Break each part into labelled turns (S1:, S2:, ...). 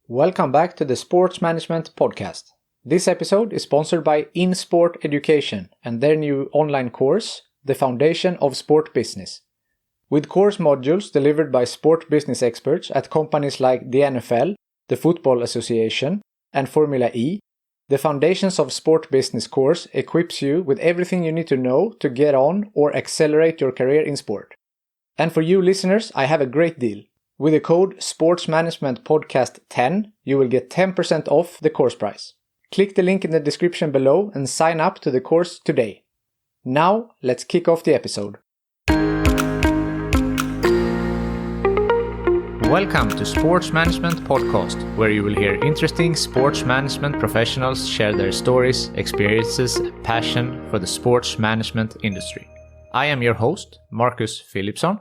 S1: Welcome back to the Sports Management Podcast. This episode is sponsored by Insport Education and their new online course, The Foundation of Sport Business. With course modules delivered by sport business experts at companies like the NFL, the Football Association, and Formula E, the Foundations of Sport Business course equips you with everything you need to know to get on or accelerate your career in sport. And for you listeners, I have a great deal. With the code SportsManagementPodcast10, you will get 10% off the course price. Click the link in the description below and sign up to the course today. Now, let's kick off the episode. Welcome to Sports Management Podcast, where you will hear interesting sports management professionals share their stories, experiences, and passion for the sports management industry. I am your host, Marcus Philipsson.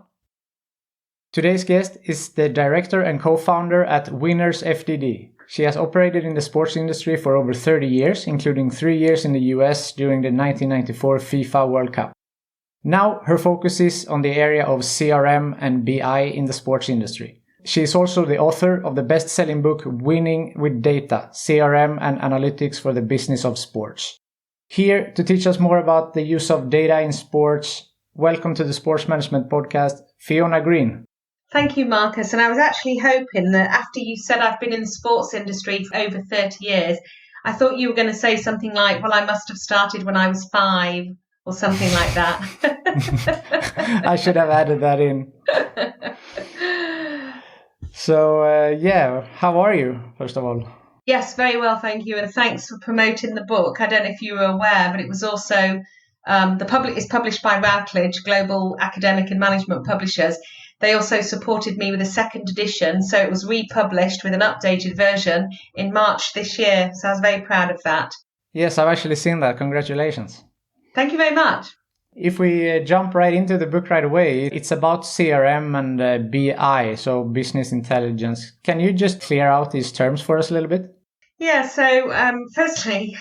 S1: Today's guest is the director and co-founder at Winners FDD. She has operated in the sports industry for over 30 years, including 3 years in the US during the 1994 FIFA World Cup. Now her focus is on the area of CRM and BI in the sports industry. She is also the author of the best-selling book Winning with Data, CRM and Analytics for the Business of Sports. Here to teach us more about the use of data in sports, welcome to the Sports Management Podcast, Fiona Green.
S2: Thank you, Marcus. And I was actually hoping that after you said I've been in the sports industry for over 30 years, I thought you were going to say something like, well, I must have started when I was 5 or something like that.
S1: I should have added that in. So, how are you, first of all?
S2: Yes, very well, thank you. And thanks for promoting the book. I don't know if you were aware, but it was also, it's published by Routledge, Global Academic and Management Publishers. They also supported me with a second edition, so it was republished with an updated version in March this year. So I was very proud of that.
S1: Yes, I've actually seen that. Congratulations.
S2: Thank you very much.
S1: If we jump right into the book right away, it's about CRM and BI, so business intelligence. Can you just clear out these terms for us a little bit?
S2: Yeah, so firstly,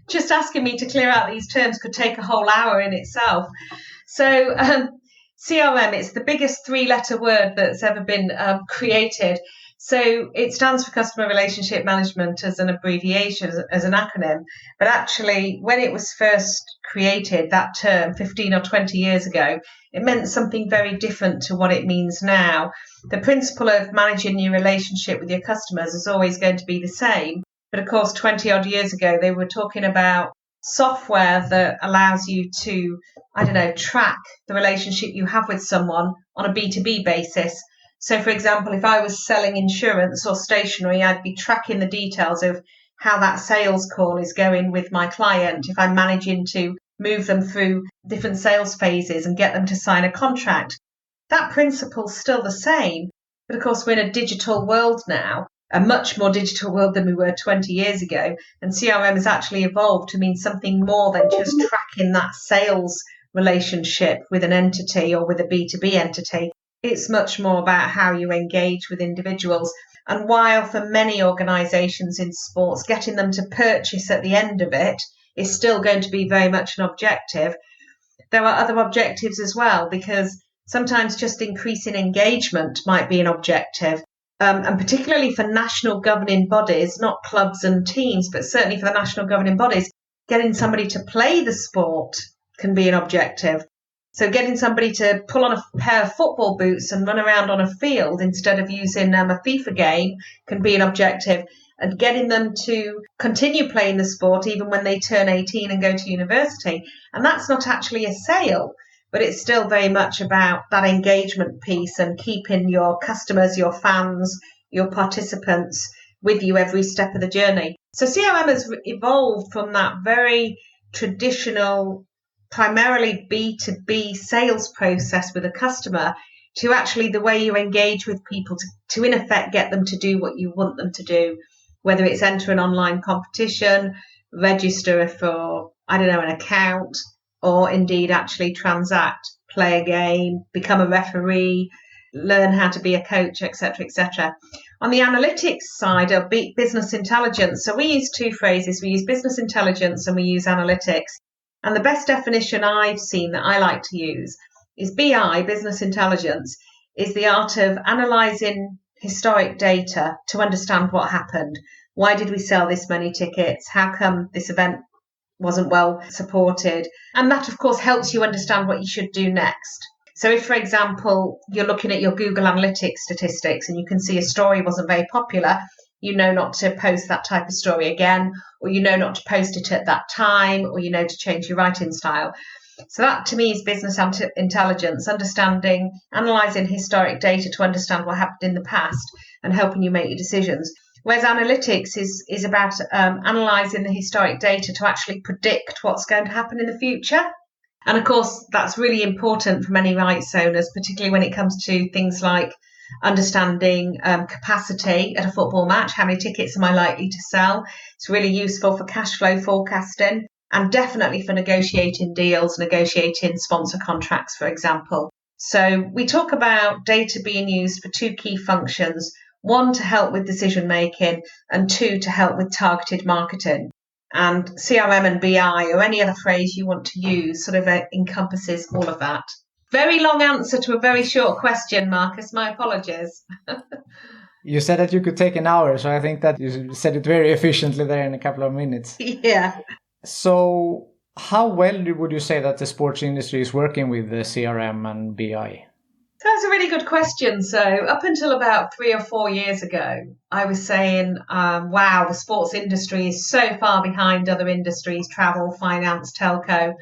S2: just asking me to clear out these terms could take a whole hour in itself. So CRM, it's the biggest 3-letter word that's ever been created. So it stands for Customer Relationship Management as an abbreviation, as an acronym. But actually, when it was first created, that term 15 or 20 years ago, it meant something very different to what it means now. The principle of managing your relationship with your customers is always going to be the same. But of course, 20 odd years ago, they were talking about software that allows you to, track the relationship you have with someone on a B2B basis. So, for example, if I was selling insurance or stationery, I'd be tracking the details of how that sales call is going with my client. If I'm managing to move them through different sales phases and get them to sign a contract, that principle's still the same. But of course, we're in a digital world now, a much more digital world than we were 20 years ago. And CRM has actually evolved to mean something more than just tracking that sales relationship with an entity or with a B2B entity. It's much more about how you engage with individuals. And while for many organisations in sports, getting them to purchase at the end of it is still going to be very much an objective, there are other objectives as well, because sometimes just increasing engagement might be an objective. And particularly for national governing bodies, not clubs and teams, but certainly for the national governing bodies, getting somebody to play the sport can be an objective. So getting somebody to pull on a pair of football boots and run around on a field instead of using a FIFA game can be an objective. And getting them to continue playing the sport even when they turn 18 and go to university. And that's not actually a sale, but it's still very much about that engagement piece and keeping your customers, your fans, your participants with you every step of the journey. So CRM has evolved from that very traditional, primarily B2B sales process with a customer to actually the way you engage with people to in effect get them to do what you want them to do, whether it's enter an online competition, register for, an account, or indeed actually transact, play a game, become a referee, learn how to be a coach, etc., etc. On the analytics side of business intelligence, so we use 2 phrases. We use business intelligence and we use analytics. And the best definition I've seen that I like to use is BI, business intelligence, is the art of analysing historic data to understand what happened. Why did we sell this many tickets? How come this event wasn't well supported? And that, of course, helps you understand what you should do next. So if, for example, you're looking at your Google Analytics statistics and you can see a story wasn't very popular, you know not to post that type of story again, or you know not to post it at that time, or you know to change your writing style. So that to me is business intelligence, understanding, analysing historic data to understand what happened in the past and helping you make your decisions. Whereas analytics is about analysing the historic data to actually predict what's going to happen in the future. And of course, that's really important for many rights owners, particularly when it comes to things like understanding capacity at a football match. How many tickets am I likely to sell? It's really useful for cash flow forecasting and definitely for negotiating deals, negotiating sponsor contracts, for example. So we talk about data being used for two key functions. One, to help with decision making, and two, to help with targeted marketing. And CRM and BI, or any other phrase you want to use, sort of encompasses all of that. Very long answer to a very short question, Marcus. My apologies.
S1: You said that you could take an hour, so I think that you said it very efficiently there in a couple of minutes.
S2: Yeah.
S1: So how well would you say that the sports industry is working with the CRM and BI?
S2: That's a really good question. So up until about 3 or 4 years ago, I was saying, wow, the sports industry is so far behind other industries, travel, finance, telco.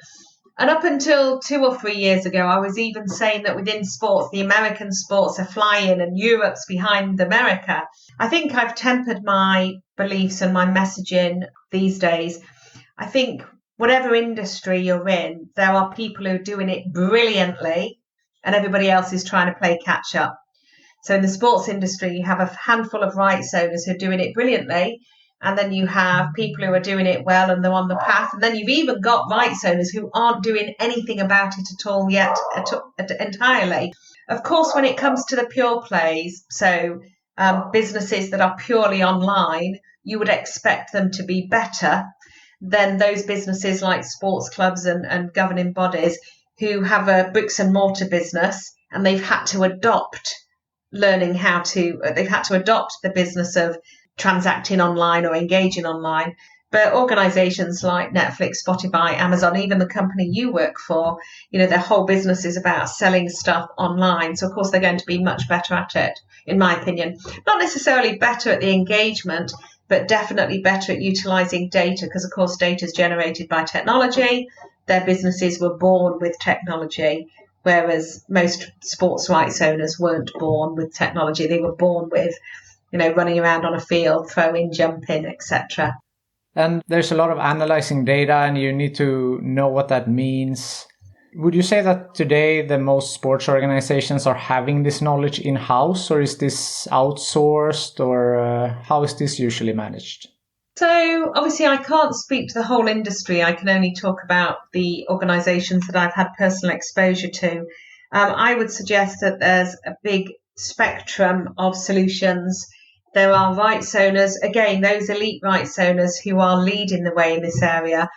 S2: And up until 2 or 3 years ago, I was even saying that within sports, the American sports are flying and Europe's behind America. I think I've tempered my beliefs and my messaging these days. I think whatever industry you're in, there are people who are doing it brilliantly and everybody else is trying to play catch up. So in the sports industry, you have a handful of rights owners who are doing it brilliantly. And then you have people who are doing it well and they're on the path. And then you've even got rights owners who aren't doing anything about it at all yet, entirely. Of course, when it comes to the pure plays, so businesses that are purely online, you would expect them to be better than those businesses like sports clubs and governing bodies who have a bricks and mortar business and they've had to adopt the business of transacting online or engaging online. But organizations like Netflix, Spotify, Amazon, even the company you work for, their whole business is about selling stuff online. So of course they're going to be much better at it, in my opinion. Not necessarily better at the engagement, but definitely better at utilizing data, because of course data is generated by technology. Their businesses were born with technology, whereas most sports rights owners weren't born with technology. They were born with running around on a field, throwing, jumping, etc.
S1: And there's a lot of analyzing data and you need to know what that means. Would you say that today the most sports organizations are having this knowledge in-house, or is this outsourced, or how is this usually managed?
S2: So obviously I can't speak to the whole industry. I can only talk about the organizations that I've had personal exposure to. I would suggest that there's a big spectrum of solutions. There are rights owners, again, those elite rights owners who are leading the way in this area,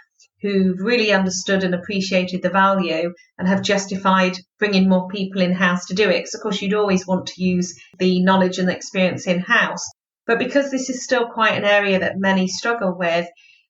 S2: who've really understood and appreciated the value and have justified bringing more people in-house to do it. Because, of course, you'd always want to use the knowledge and the experience in-house. But because this is still quite an area that many struggle with,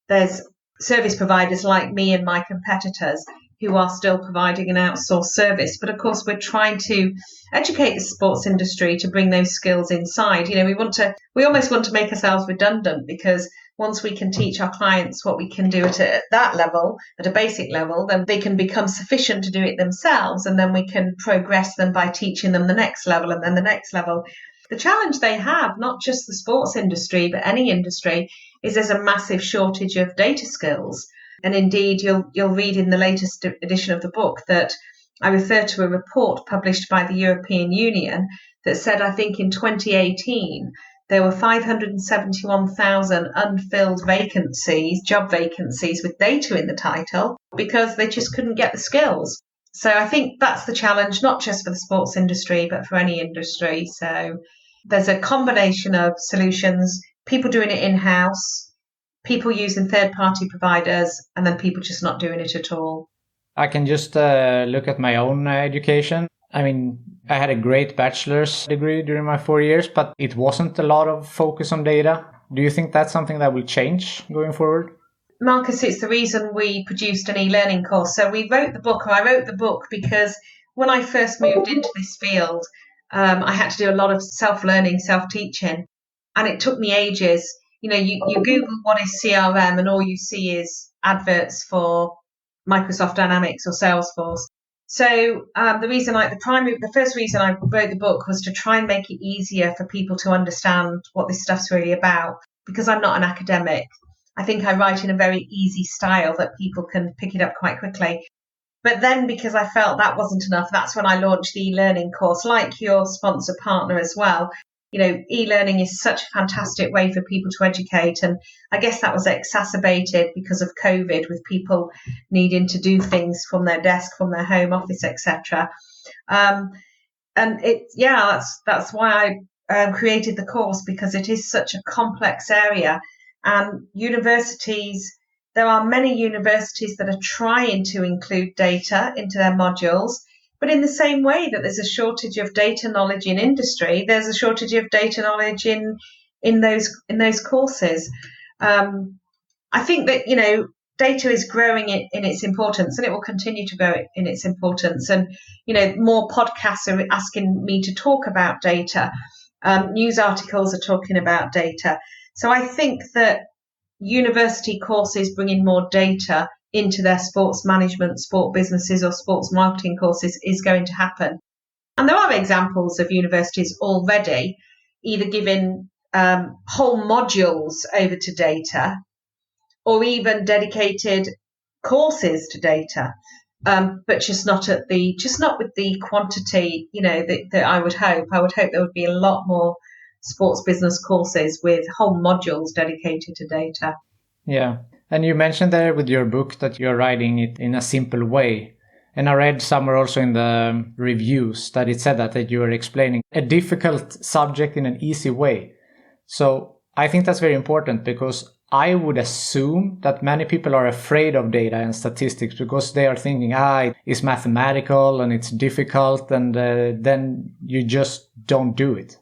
S2: there's service providers like me and my competitors who are still providing an outsourced service. But of course, we're trying to educate the sports industry to bring those skills inside. We almost want to make ourselves redundant, because once we can teach our clients what we can do at that level, at a basic level, then they can become sufficient to do it themselves. And then we can progress them by teaching them the next level and then the next level. The challenge they have, not just the sports industry, but any industry, is there's a massive shortage of data skills. And indeed, you'll read in the latest edition of the book that I refer to a report published by the European Union that said, I think in 2018, there were 571,000 unfilled job vacancies with data in the title, because they just couldn't get the skills. So I think that's the challenge, not just for the sports industry, but for any industry. So there's a combination of solutions, people doing it in-house, people using third-party providers, and then people just not doing it at all.
S1: I can just look at my own education. I mean, I had a great bachelor's degree during my 4 years, but it wasn't a lot of focus on data. Do you think that's something that will change going forward?
S2: Marcus, it's the reason we produced an e-learning course. So I wrote the book because when I first moved into this field, I had to do a lot of self-learning, self-teaching, and it took me ages. You Google what is CRM and all you see is adverts for Microsoft Dynamics or Salesforce. So the first reason I wrote the book was to try and make it easier for people to understand what this stuff's really about, because I'm not an academic. I think I write in a very easy style that people can pick it up quite quickly. But then because I felt that wasn't enough, that's when I launched the e-learning course, like your sponsor partner as well. E-learning is such a fantastic way for people to educate. And I guess that was exacerbated because of COVID, with people needing to do things from their desk, from their home office, etc. That's why I created the course, because it is such a complex area. And there are many universities that are trying to include data into their modules. But in the same way that there's a shortage of data knowledge in industry, there's a shortage of data knowledge in those courses. I think that data is growing in its importance, and it will continue to grow in its importance. And more podcasts are asking me to talk about data. News articles are talking about data. So I think that university courses bringing more data into their sports management, sport businesses or sports marketing courses is going to happen. And there are examples of universities already either giving whole modules over to data, or even dedicated courses to data, but just not with the quantity that I would hope. I would hope there would be a lot more sports business courses with whole modules dedicated to data.
S1: Yeah. And you mentioned there with your book that you're writing it in a simple way. And I read somewhere also in the reviews that it said that you were explaining a difficult subject in an easy way. So I think that's very important, because I would assume that many people are afraid of data and statistics because they are thinking, it's mathematical and it's difficult, and then you just don't do it.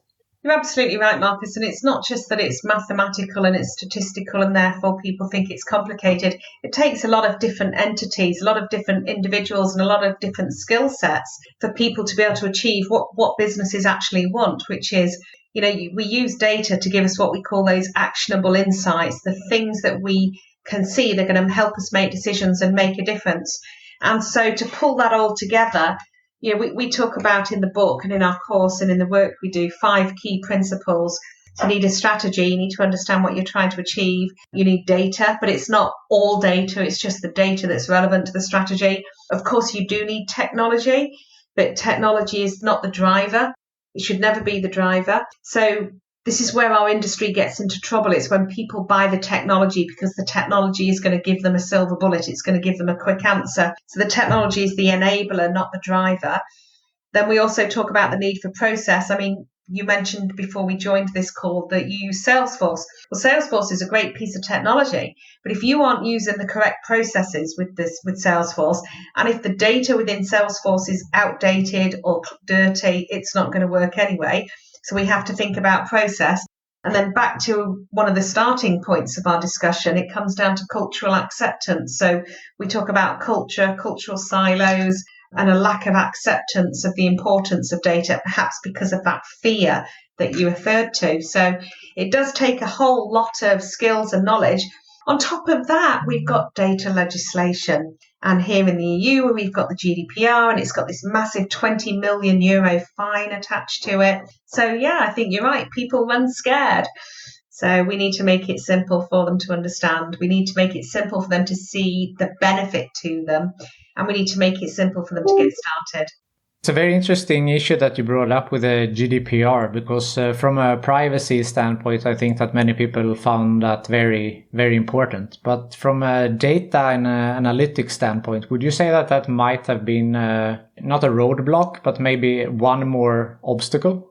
S2: You're absolutely right, Marcus. And it's not just that it's mathematical and it's statistical and therefore people think it's complicated. It takes a lot of different entities, a lot of different individuals and a lot of different skill sets for people to be able to achieve what businesses actually want, which is, we use data to give us what we call those actionable insights, the things that we can see that are going to help us make decisions and make a difference. And so to pull that all together, we talk about in the book and in our course and in the work we do 5 key principles. You need a strategy. You need to understand what you're trying to achieve. You need data, but it's not all data. It's just the data that's relevant to the strategy. Of course, you do need technology, but technology is not the driver. It should never be the driver. So this is where our industry gets into trouble. It's when people buy the technology because the technology is going to give them a silver bullet. It's going to give them a quick answer. So the technology is the enabler, not the driver. Then we also talk about the need for process. I mean, you mentioned before we joined this call that you use Salesforce. Well, Salesforce is a great piece of technology, but if you aren't using the correct processes with Salesforce, and if the data within Salesforce is outdated or dirty, it's not going to work anyway. So we have to think about process. And then back to one of the starting points of our discussion, it comes down to cultural acceptance. So we talk about culture, cultural silos, and a lack of acceptance of the importance of data, perhaps because of that fear that you referred to. So it does take a whole lot of skills and knowledge. On top of that, we've got data legislation. And here in the EU, we've got the GDPR, and it's got this massive €20 million fine attached to it. So, yeah, I think you're right. People run scared. So we need to make it simple for them to understand. We need to make it simple for them to see the benefit to them. And we need to make it simple for them to get started.
S1: It's a very interesting issue that you brought up with the GDPR, because from a privacy standpoint, I think that many people found that very, very important. But from a data and analytics standpoint, would you say that that might have been not a roadblock, but maybe one more obstacle?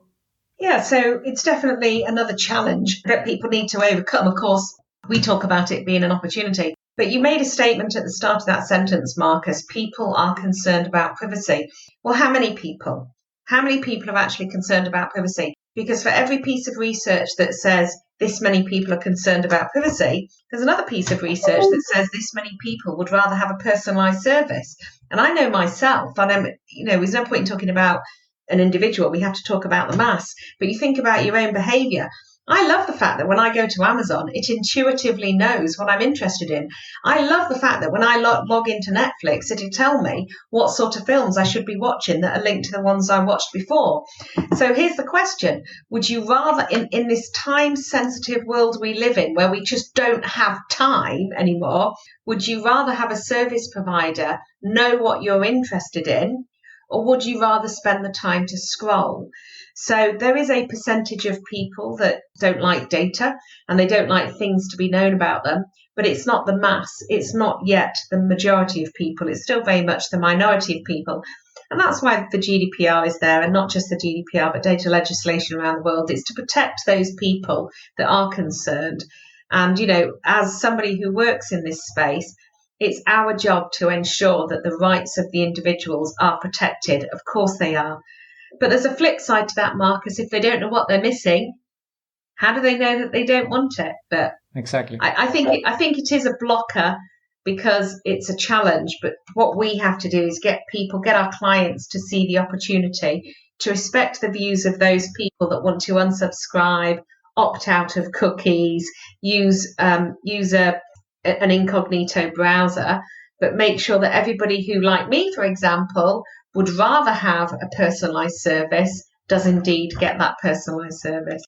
S2: Yeah, so it's definitely another challenge that people need to overcome. Of course, we talk about it being an opportunity. But you made a statement at the start of that sentence, Marcus, people are concerned about privacy. Well, how many people? How many people are actually concerned about privacy? Because for every piece of research that says this many people are concerned about privacy, there's another piece of research that says this many people would rather have a personalised service. And I know myself, there's no point in talking about an individual. We have to talk about the mass. But you think about your own behaviour. I love the fact that when I go to Amazon, it intuitively knows what I'm interested in. I love the fact that when I log into Netflix, it'll tell me what sort of films I should be watching that are linked to the ones I watched before. So here's the question. Would you rather, in this time-sensitive world we live in, where we just don't have time anymore, would you rather have a service provider know what you're interested in, or would you rather spend the time to scroll? So there is a percentage of people that don't like data and they don't like things to be known about them, but it's not the mass. It's not yet the majority of people. It's still very much the minority of people. And that's why the GDPR is there, and not just the GDPR, but data legislation around the world. It's to protect those people that are concerned. And, as somebody who works in this space, it's our job to ensure that the rights of the individuals are protected. Of course they are. But there's a flip side to that, Marcus. If they don't know what they're missing, how do they know that they don't want it? But
S1: exactly,
S2: I think it is a blocker because it's a challenge. But what we have to do is get our clients to see the opportunity to respect the views of those people that want to unsubscribe, opt out of cookies, use an incognito browser, but make sure that everybody who, like me, for example, would rather have a personalised service, does indeed get that personalised service.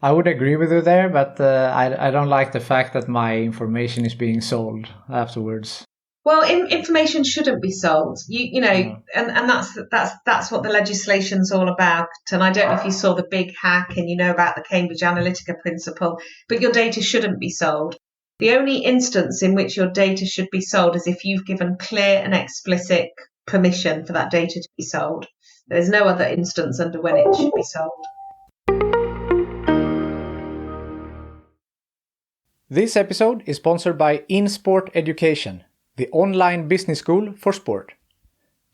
S1: I would agree with you there, but I don't like the fact that my information is being sold afterwards.
S2: Well, information shouldn't be sold, and that's what the legislation's all about. And I don't know if you saw the big hack and you know about the Cambridge Analytica principle, but your data shouldn't be sold. The only instance in which your data should be sold is if you've given clear and explicit permission for that data to be sold. There's no other instance under when it should be sold.
S1: This episode is sponsored by Insport Education, the online business school for sport.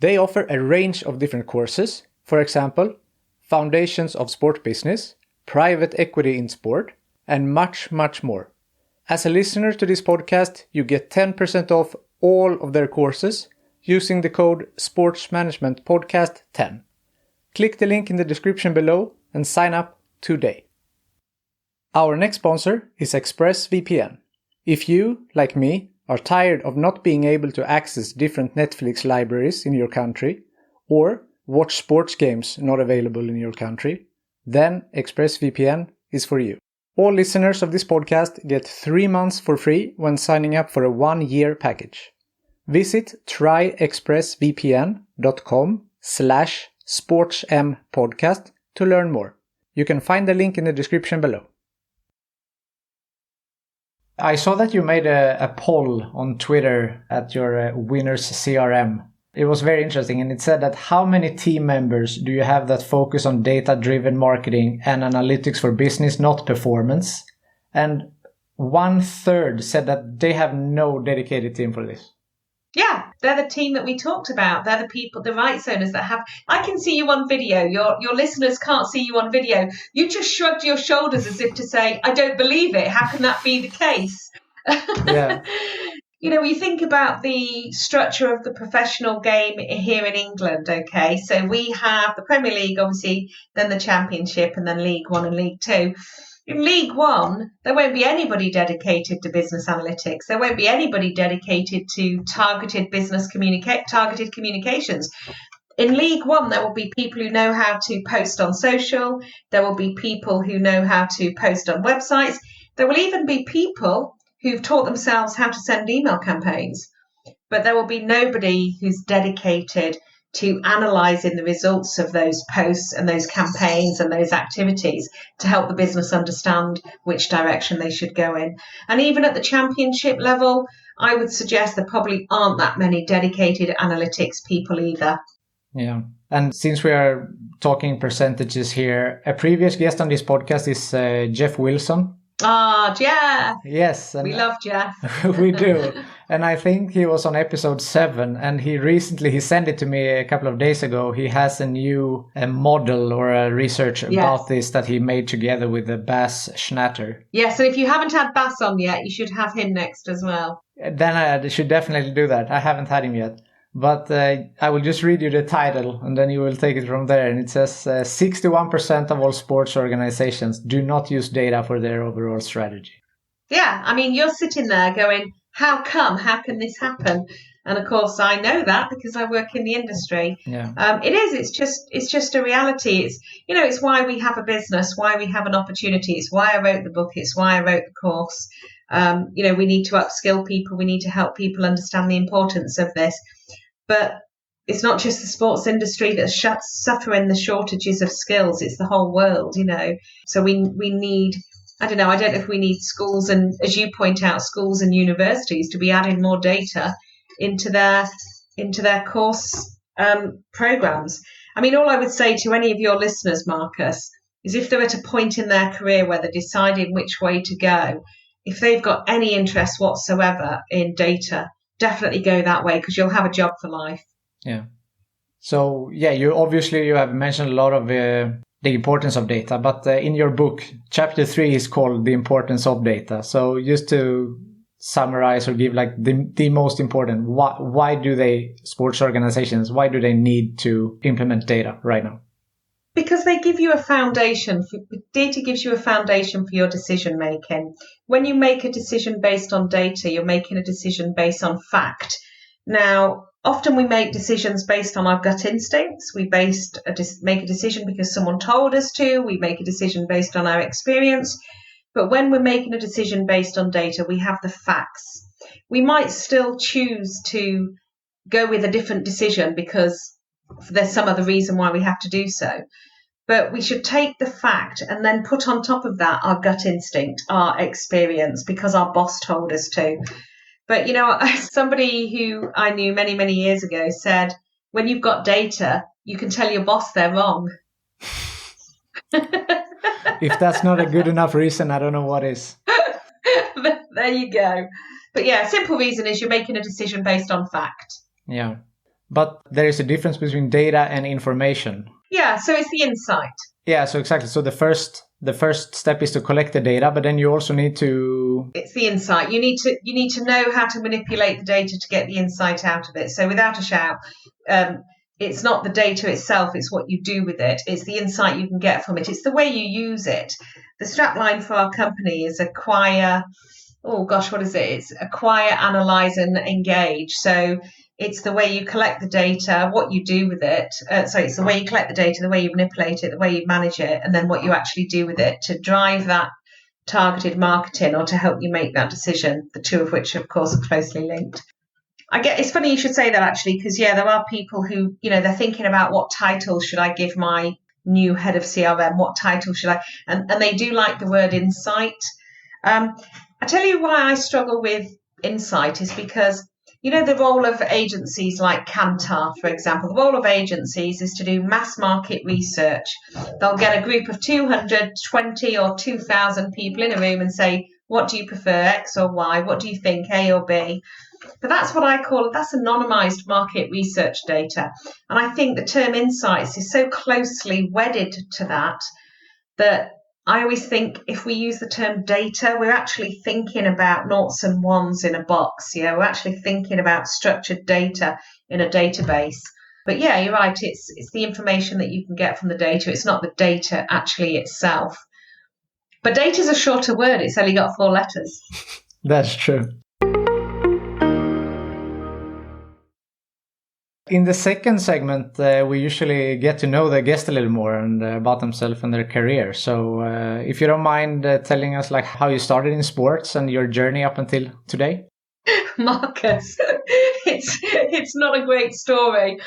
S1: They offer a range of different courses, for example, Foundations of Sport Business, Private Equity in Sport, and much, much more. As a listener to this podcast, you get 10% off all of their courses using the code SportsManagementPodcast10. Click the link in the description below and sign up today. Our next sponsor is ExpressVPN. If you, like me, are tired of not being able to access different Netflix libraries in your country, or watch sports games not available in your country, then ExpressVPN is for you. All listeners of this podcast get 3 months for free when signing up for a 1-year package. Visit tryexpressvpn.com/sportsmpodcast to learn more. You can find the link in the description below. I saw that you made a poll on Twitter at your Winners CRM. It was very interesting, and it said that how many team members do you have that focus on data-driven marketing and analytics for business, not performance? And 1/3 said that they have no dedicated team for this.
S2: Yeah, they're the team that we talked about. They're the people, the rights owners that have... I can see you on video. Your listeners can't see you on video. You just shrugged your shoulders as if to say, I don't believe it. How can that be the case?
S1: Yeah.
S2: We think about the structure of the professional game here in England, okay? So we have the Premier League, obviously, then the Championship, and then League One and League Two. In League One, there won't be anybody dedicated to business analytics. There won't be anybody dedicated to targeted communications. In League One, there will be people who know how to post on social. There will be people who know how to post on websites. There will even be people who've taught themselves how to send email campaigns. But there will be nobody who's dedicated to analysing the results of those posts and those campaigns and those activities to help the business understand which direction they should go in. And even at the Championship level, I would suggest there probably aren't that many dedicated analytics people either.
S1: Yeah. And since we are talking percentages here, a previous guest on this podcast is Jeff Wilson.
S2: Ah, Jeff.
S1: Yes.
S2: We love Jeff.
S1: We do. And I think he was on episode 7, and he sent it to me a couple of days ago. He has a new model or a research about this that he made together with Bas Schnatter.
S2: Yes, and if you haven't had Bas on yet, you should have him next as well.
S1: Then I should definitely do that. I haven't had him yet. But I will just read you the title, and then you will take it from there. And it says 61% of all sports organizations do not use data for their overall strategy.
S2: Yeah, I mean, you're sitting there going, how come? How can this happen? And of course, I know that because I work in the industry.
S1: Yeah.
S2: It is. It's just a reality. It's why we have a business, why we have an opportunity. It's why I wrote the book. It's why I wrote the course. We need to upskill people. We need to help people understand the importance of this. But it's not just the sports industry that's suffering the shortages of skills. It's the whole world, So we need. I don't know if we need schools and, as you point out, schools and universities to be adding more data into their course programs. I mean, all I would say to any of your listeners, Marcus, is if they're at a point in their career where they're deciding which way to go, if they've got any interest whatsoever in data, definitely go that way because you'll have a job for life.
S1: Yeah. So, you have mentioned a lot of the importance of data, but in your book, chapter 3 is called The Importance of Data. So just to summarize or give like the most important, why do sports organizations, why do they need to implement data right now?
S2: Because they give you a foundation. Data gives you a foundation for your decision making. When you make a decision based on data, you're making a decision based on fact. Now, often we make decisions based on our gut instincts. We make a decision because someone told us to. We make a decision based on our experience. But when we're making a decision based on data, we have the facts. We might still choose to go with a different decision because there's some other reason why we have to do so. But we should take the fact and then put on top of that our gut instinct, our experience, because our boss told us to. But, somebody who I knew many, many years ago said, when you've got data, you can tell your boss they're wrong.
S1: If that's not a good enough reason, I don't know what is.
S2: But there you go. But simple reason is you're making a decision based on fact.
S1: Yeah. But there is a difference between data and information.
S2: Yeah, so it's the insight.
S1: Yeah, so exactly. So the first step is to collect the data, but then you also need to...
S2: It's the insight. You need to know how to manipulate the data to get the insight out of it. So without a shout, it's not the data itself, it's what you do with it. It's the insight you can get from it. It's the way you use it. The strapline for our company is acquire, It's acquire, analyze, and engage. So it's the way you collect the data, what you do with it. So it's the way you collect the data, the way you manipulate it, the way you manage it, and then what you actually do with it to drive that targeted marketing or to help you make that decision, the two of which, of course, are closely linked. It's funny you should say that, actually, because, there are people who, they're thinking about what title should I give my new head of CRM, what title should I, and they do like the word insight. I tell you why I struggle with insight is because, the role of agencies like Kantar, for example, the role of agencies is to do mass market research. They'll get a group of 220 or 2,000 people in a room and say, what do you prefer, X or Y? What do you think, A or B? But that's what I call, that's anonymized market research data. And I think the term insights is so closely wedded to that I always think if we use the term data, we're actually thinking about noughts and ones in a box. We're actually thinking about structured data in a database. But you're right. It's the information that you can get from the data. It's not the data actually itself. But data is a shorter word. It's only got 4 letters.
S1: That's true. In the second segment, we usually get to know the guest a little more and about themselves and their career. So if you don't mind telling us like how you started in sports and your journey up until today.
S2: Marcus, it's not a great story.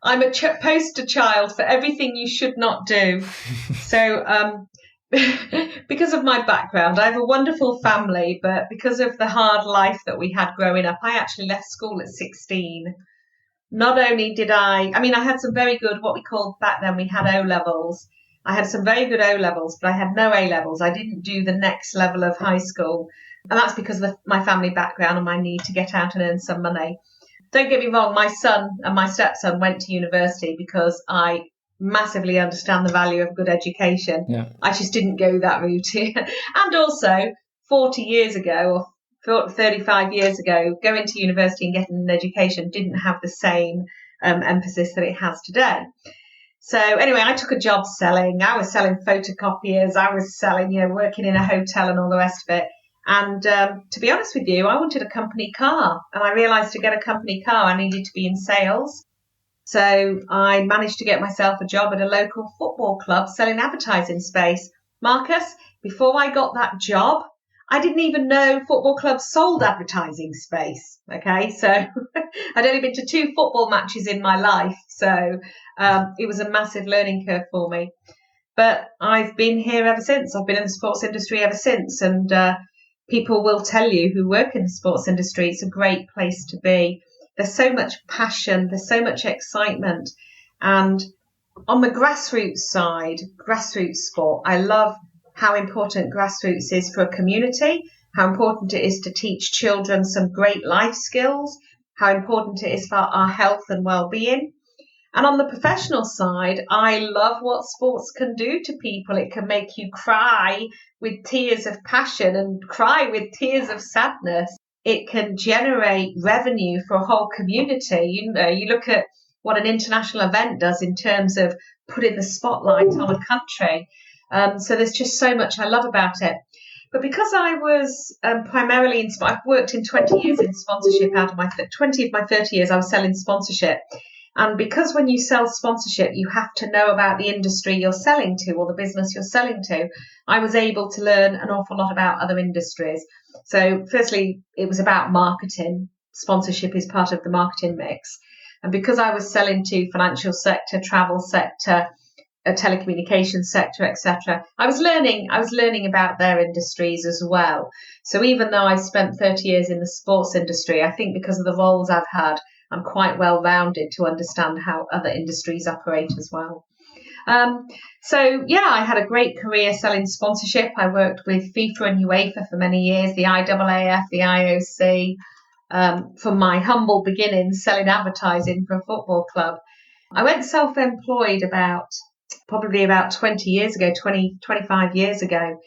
S2: I'm a poster child for everything you should not do. So because of my background, I have a wonderful family, but because of the hard life that we had growing up, I actually left school at 16. Not only did I had some very good, what we called back then, we had O-levels. I had some very good O levels, but I had no A levels. I didn't do the next level of high school. And that's because of my family background and my need to get out and earn some money. Don't get me wrong, my son and my stepson went to university because I massively understand the value of good education.
S1: Yeah.
S2: I just didn't go that route. And also, 40 years ago or 35 years ago, going to university and getting an education didn't have the same emphasis that it has today. So anyway, I took a job selling. I was selling photocopiers. I was selling, working in a hotel and all the rest of it. And to be honest with you, I wanted a company car. And I realised to get a company car, I needed to be in sales. So I managed to get myself a job at a local football club selling advertising space. Marcus, before I got that job, I didn't even know football clubs sold advertising space. Okay, so I'd only been to 2 football matches in my life. So it was a massive learning curve for me. But I've been here ever since. I've been in the sports industry ever since. And people will tell you who work in the sports industry, it's a great place to be. There's so much passion. There's so much excitement. And on the grassroots side, grassroots sport, I love how important grassroots is for a community, how important it is to teach children some great life skills, how important it is for our health and well-being. And on the professional side, I love what sports can do to people. It can make you cry with tears of passion and cry with tears of sadness. It can generate revenue for a whole community. You look at what an international event does in terms of putting the spotlight on a country. So there's just so much I love about it. But because I was primarily I've worked in 20 years in sponsorship. Out of my 20 of my 30 years, I was selling sponsorship. And because when you sell sponsorship, you have to know about the industry you're selling to or the business you're selling to, I was able to learn an awful lot about other industries. So firstly, it was about marketing. Sponsorship is part of the marketing mix. And because I was selling to financial sector, travel sector, a telecommunications sector, etc., I was learning about their industries as well. So even though I spent 30 years in the sports industry, I think because of the roles I've had, I'm quite well rounded to understand how other industries operate as well. I had a great career selling sponsorship. I worked with FIFA and UEFA for many years, the IAAF, the IOC, from my humble beginnings selling advertising for a football club. I went self-employed probably about 20 years ago, 25 years ago,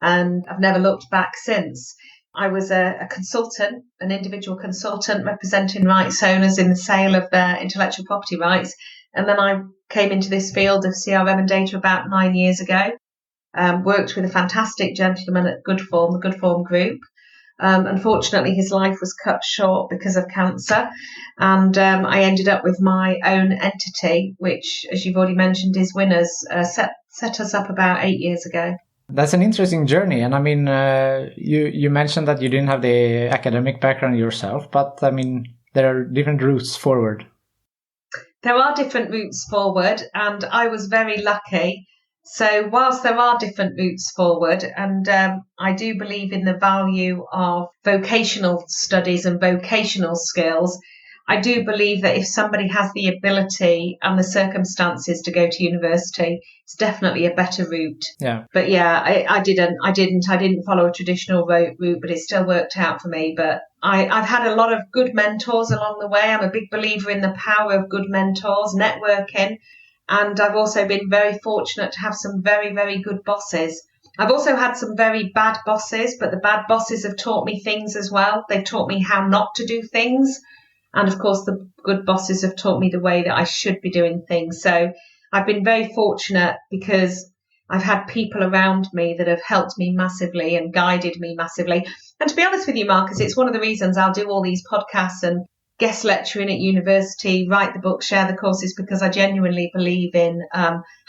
S2: and I've never looked back since. I was a consultant, an individual consultant representing rights owners in the sale of their intellectual property rights. And then I came into this field of CRM and data about 9 years ago. Worked with a fantastic gentleman at Good Form, the Good Form Group. Unfortunately, his life was cut short because of cancer. And I ended up with my own entity, which, as you've already mentioned, is Winners, set us up about 8 years ago.
S1: That's an interesting journey. And I mean, you mentioned that you didn't have the academic background yourself, but I mean, there are different routes forward.
S2: There are different routes forward, and I was very lucky. So whilst there are different routes forward, and I do believe in the value of vocational studies and vocational skills, I do believe that if somebody has the ability and the circumstances to go to university, it's definitely a better route.
S1: Yeah.
S2: But yeah, I didn't follow a traditional route, but it still worked out for me. But I've had a lot of good mentors along the way. I'm a big believer in the power of good mentors, networking. And I've also been very fortunate to have some very, very good bosses. I've also had some very bad bosses, but the bad bosses have taught me things as well. They've taught me how not to do things. And of course, the good bosses have taught me the way that I should be doing things. So I've been very fortunate because I've had people around me that have helped me massively and guided me massively. And to be honest with you, Marcus, it's one of the reasons I'll do all these podcasts and guest lecturing at university, write the book, share the courses, because I genuinely believe in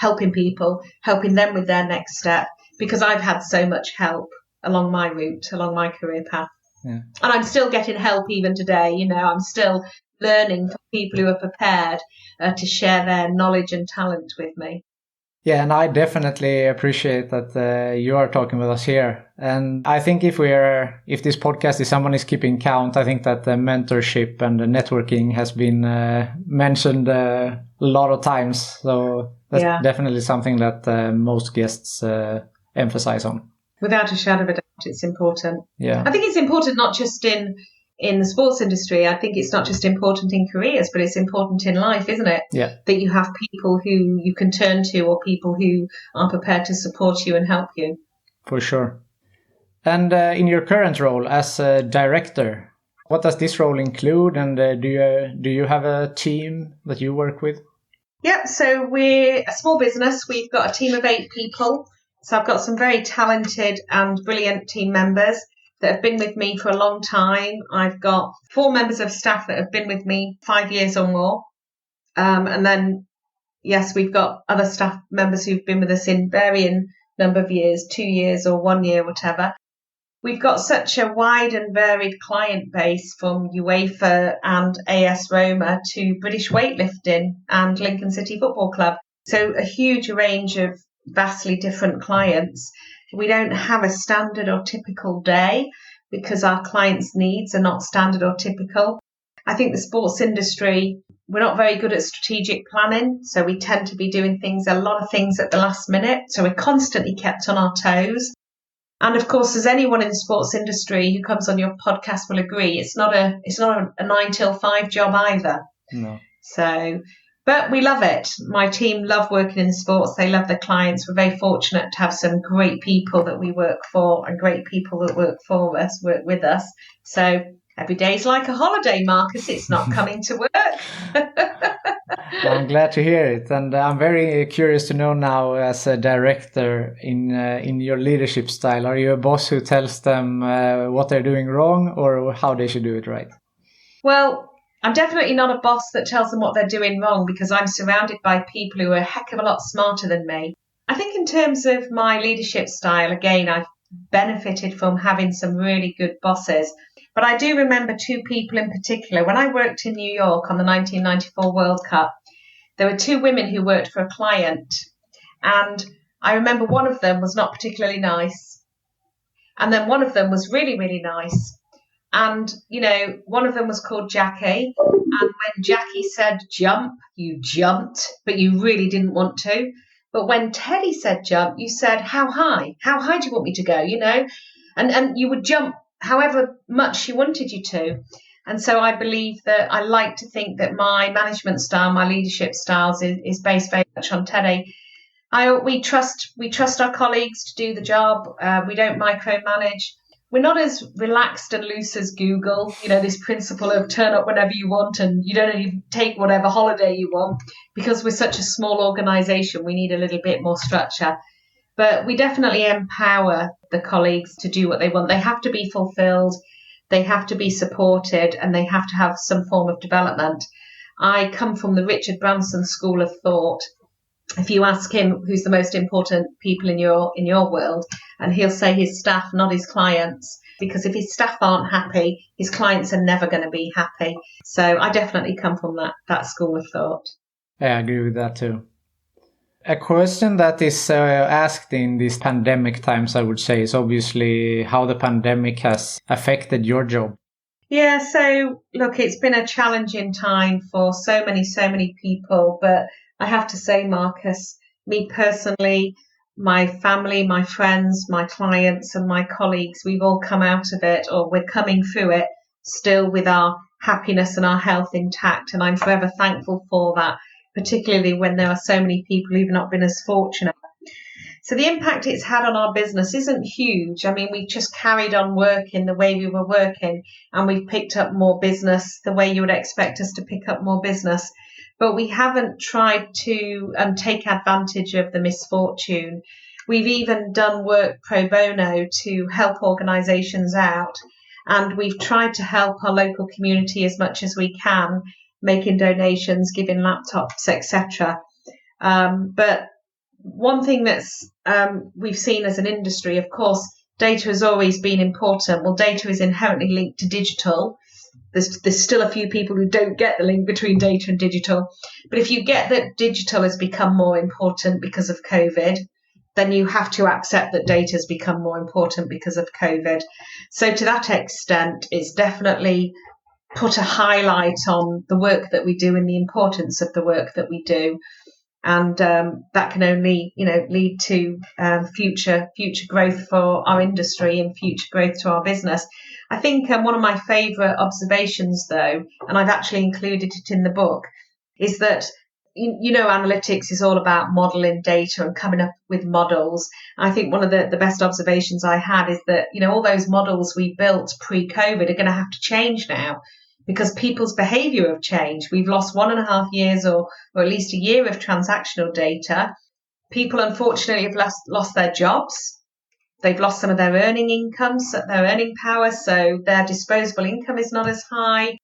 S2: helping people, helping them with their next step, because I've had so much help along my route, along my career path. Yeah. And I'm still getting help even today. I'm still learning from people who are prepared to share their knowledge and talent with me.
S1: Yeah, and I definitely appreciate that you are talking with us here. And I think if this podcast is someone is keeping count, I think that the mentorship and the networking has been mentioned a lot of times. So that's definitely something that most guests emphasize on.
S2: Without a shadow of a doubt, it's important.
S1: Yeah,
S2: I think it's important not just in the sports industry. I think it's not just important in careers, but it's important in life, isn't it?
S1: Yeah.
S2: That you have people who you can turn to or people who are prepared to support you and help you.
S1: For sure. And in your current role as a director, what does this role include? And do you have a team that you work with?
S2: Yeah, so we're a small business. We've got a team of 8 people. So I've got some very talented and brilliant team members that have been with me for a long time. I've got 4 members of staff that have been with me 5 years or more. And then, yes, we've got other staff members who've been with us in varying number of years, 2 years or 1 year, whatever. We've got such a wide and varied client base from UEFA and AS Roma to British Weightlifting and Lincoln City Football Club. So a huge range of vastly different clients. We don't have a standard or typical day because our clients' needs are not standard or typical. I think the sports industry, we're not very good at strategic planning. So we tend to be doing a lot of things at the last minute. So we're constantly kept on our toes. And of course, as anyone in the sports industry who comes on your podcast will agree, it's not a 9 till 5 job either.
S1: No.
S2: So, but we love it. My team love working in sports. They love the clients. We're very fortunate to have some great people that we work for and great people that work with us. So every day's like a holiday, Marcus. It's not coming to work.
S1: I'm glad to hear it. And I'm very curious to know now, as a director, in your leadership style, are you a boss who tells them what they're doing wrong or how they should do it right?
S2: Well, I'm definitely not a boss that tells them what they're doing wrong because I'm surrounded by people who are a heck of a lot smarter than me. I think in terms of my leadership style, again, I've benefited from having some really good bosses. But I do remember 2 people in particular. When I worked in New York on the 1994 World Cup, there were 2 women who worked for a client. And I remember one of them was not particularly nice. And then one of them was really, really nice. And, one of them was called Jackie. And when Jackie said jump, you jumped, but you really didn't want to. But when Teddy said jump, you said, how high? How high do you want me to go? And you would jump however much you wanted you to. And so I believe that I like to think that my management style, my leadership styles is based very much on Teddy. We trust our colleagues to do the job. We don't micromanage. We're not as relaxed and loose as Google, this principle of turn up whenever you want and you don't even take whatever holiday you want. Because we're such a small organization, we need a little bit more structure. But we definitely empower the colleagues to do what they want. They have to be fulfilled, they have to be supported, and they have to have some form of development. I come from the Richard Branson school of thought. If you ask him who's the most important people in your world, and he'll say his staff, not his clients, because if his staff aren't happy, his clients are never going to be happy. So I definitely come from that school of thought.
S1: Yeah, I agree with that too. A question that is asked in these pandemic times, I would say, is obviously how the pandemic has affected your job.
S2: Yeah, so look, it's been a challenging time for so many people, but I have to say, Marcus, me personally, my family, my friends, my clients and my colleagues, we've all come out of it, or we're coming through it still with our happiness and our health intact. And I'm forever thankful for that, particularly when there are so many people who've not been as fortunate. So the impact it's had on our business isn't huge. I mean, we've just carried on working the way we were working, and we've picked up more business the way you would expect us to pick up more business. But we haven't tried to take advantage of the misfortune. We've even done work pro bono to help organisations out. And we've tried to help our local community as much as we can, making donations, giving laptops, etc. But one thing that's we've seen as an industry, of course, data has always been important. Well, data is inherently linked to digital. There's still a few people who don't get the link between data and digital. But if you get that digital has become more important because of COVID, then you have to accept that data has become more important because of COVID. So to that extent, it's definitely put a highlight on the work that we do and the importance of the work that we do. And that can only, lead to future growth for our industry and future growth to our business. I think one of my favourite observations, though, and I've actually included it in the book, is that analytics is all about modelling data and coming up with models. I think one of the best observations I had is that all those models we built pre-COVID are going to have to change now, because people's behaviour have changed. We've lost 1.5 years or at least a year of transactional data. People, unfortunately, have lost their jobs. They've lost some of their earning incomes, their earning power, so their disposable income is not as high.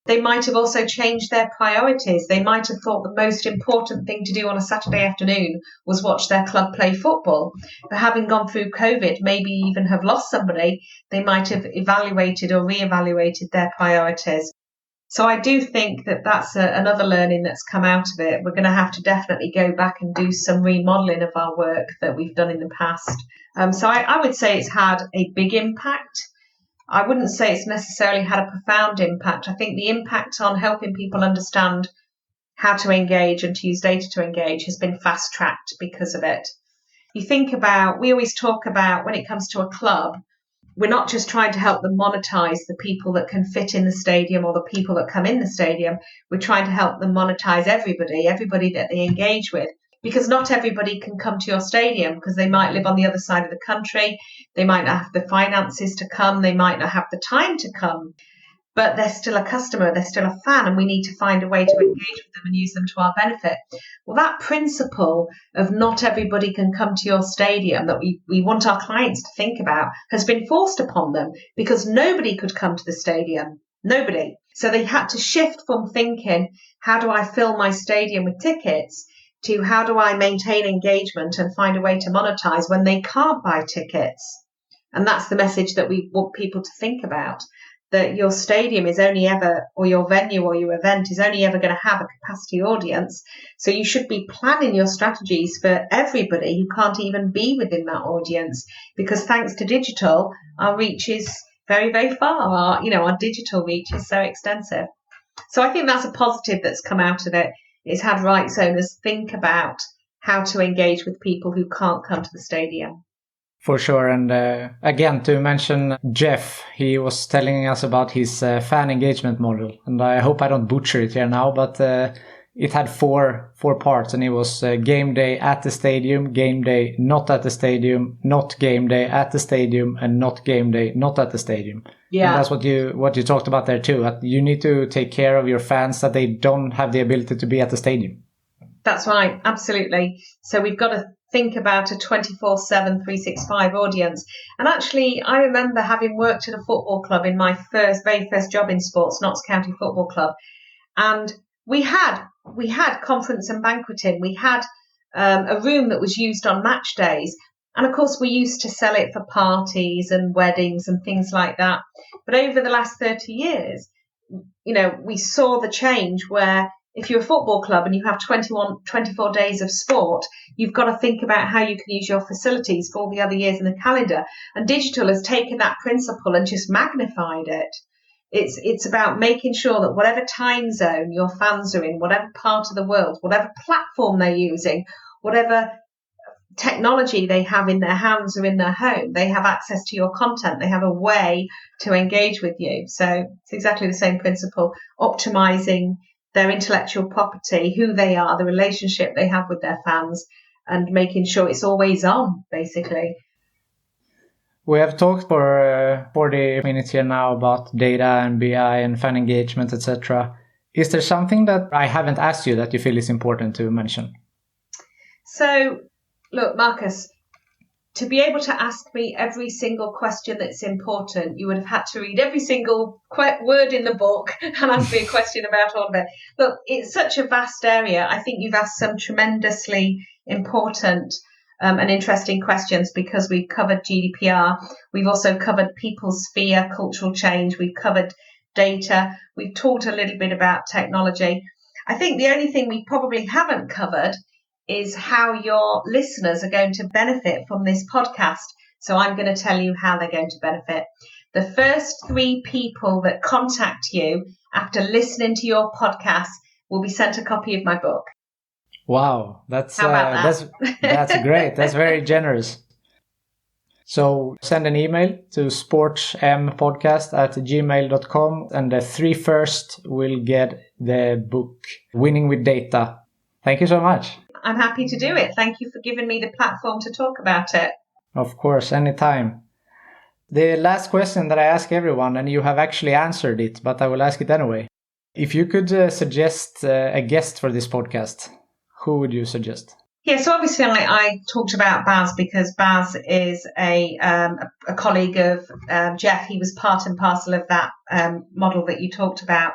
S2: They might have also changed their priorities. They might have thought the most important thing to do on a Saturday afternoon was watch their club play football. But having gone through COVID, maybe even have lost somebody, they might have evaluated or reevaluated their priorities. So I do think that that's another learning that's come out of it. We're going to have to definitely go back and do some remodelling of our work that we've done in the past. So I would say it's had a big impact. I wouldn't say it's necessarily had a profound impact. I think the impact on helping people understand how to engage and to use data to engage has been fast-tracked because of it. We always talk about, when it comes to a club, we're not just trying to help them monetize the people that can fit in the stadium or the people that come in the stadium. We're trying to help them monetize everybody that they engage with. Because not everybody can come to your stadium, because they might live on the other side of the country. They might not have the finances to come. They might not have the time to come. But they're still a customer. They're still a fan. And we need to find a way to engage with them and use them to our benefit. Well, that principle of not everybody can come to your stadium that we want our clients to think about has been forced upon them, because nobody could come to the stadium. Nobody. So they had to shift from thinking, how do I fill my stadium with tickets, to how do I maintain engagement and find a way to monetize when they can't buy tickets. And that's the message that we want people to think about, that your stadium is only ever, or your venue or your event is only ever going to have a capacity audience. So you should be planning your strategies for everybody who can't even be within that audience, because thanks to digital, our reach is very, very far. Our digital reach is so extensive. So I think that's a positive that's come out of it. It's had rights owners think about how to engage with people who can't come to the stadium.
S1: For sure. And again, to mention Jeff, he was telling us about his fan engagement model. And I hope I don't butcher it here now, but it had four parts. And it was game day at the stadium, game day not at the stadium, not game day at the stadium, and not game day not at the stadium. Yeah. And that's what you talked about there too. You need to take care of your fans, that they don't have the ability to be at the stadium.
S2: That's right. Absolutely. So we've got to think about a 24/7, 365 audience. And actually, I remember having worked at a football club in my very first job in sports, Notts County Football Club. And we had conference and banqueting. We had a room that was used on match days. And of course, we used to sell it for parties and weddings and things like that. But over the last 30 years, we saw the change where if you're a football club and you have 24 days of sport, you've got to think about how you can use your facilities for all the other years in the calendar. And digital has taken that principle and just magnified it. It's about making sure that whatever time zone your fans are in, whatever part of the world, whatever platform they're using, whatever technology they have in their hands or in their home, they have access to your content. They have a way to engage with you. So it's exactly the same principle, optimizing their intellectual property, who they are, the relationship they have with their fans, and making sure it's always on, basically.
S1: We have talked for 40 minutes here now about data and BI and fan engagement, etc. Is there something that I haven't asked you that you feel is important to mention?
S2: So, look, Marcus, to be able to ask me every single question that's important, you would have had to read every single word in the book and ask me a question about all of it. Look, it's such a vast area. I think you've asked some tremendously important and interesting questions, because we've covered GDPR. We've also covered people's fear, cultural change. We've covered data. We've talked a little bit about technology. I think the only thing we probably haven't covered is how your listeners are going to benefit from this podcast. So I'm going to tell you how they're going to benefit. The first 3 people that contact you after listening to your podcast will be sent a copy of my book.
S1: Wow, that's
S2: How about that?
S1: that's great. That's very generous. So send an email to sportsmpodcast@gmail.com, and the 3 first will get the book Winning with Data. Thank you so much.
S2: I'm happy to do it. Thank you for giving me the platform to talk about it.
S1: Of course, anytime. The last question that I ask everyone, and you have actually answered it, but I will ask it anyway. If you could suggest a guest for this podcast, who would you suggest?
S2: Yeah, so obviously I talked about Baz because Baz is a colleague of Jeff. He was part and parcel of that model that you talked about.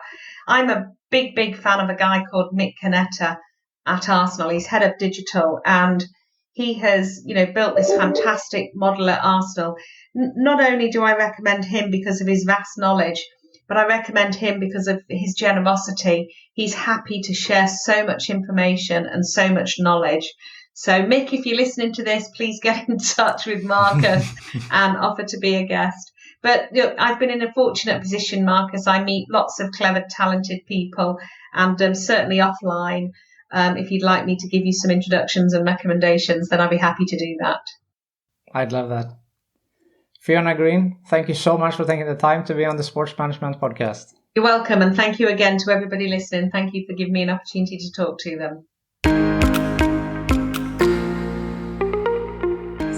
S2: I'm a big fan of a guy called Mick Canetta at Arsenal. He's head of digital, and he has, built this fantastic model at Arsenal. Not only do I recommend him because of his vast knowledge, but I recommend him because of his generosity. He's happy to share so much information and so much knowledge. So Mick, if you're listening to this, please get in touch with Marcus and offer to be a guest. But I've been in a fortunate position, Marcus. I meet lots of clever, talented people, and certainly offline. If you'd like me to give you some introductions and recommendations, then I'd be happy to do that.
S1: I'd love that. Fiona Green, thank you so much for taking the time to be on the Sports Management Podcast.
S2: You're welcome, and thank you again to everybody listening. Thank you for giving me an opportunity to talk to them.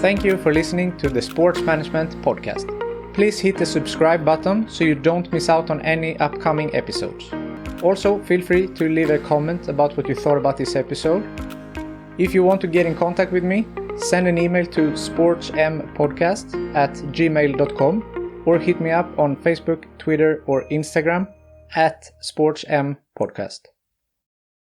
S1: Thank you for listening to the Sports Management Podcast. Please hit the subscribe button so you don't miss out on any upcoming episodes. Also, feel free to leave a comment about what you thought about this episode. If you want to get in contact with me, send an email to sportsmpodcast@gmail.com or hit me up on Facebook, Twitter or Instagram @sportsmpodcast.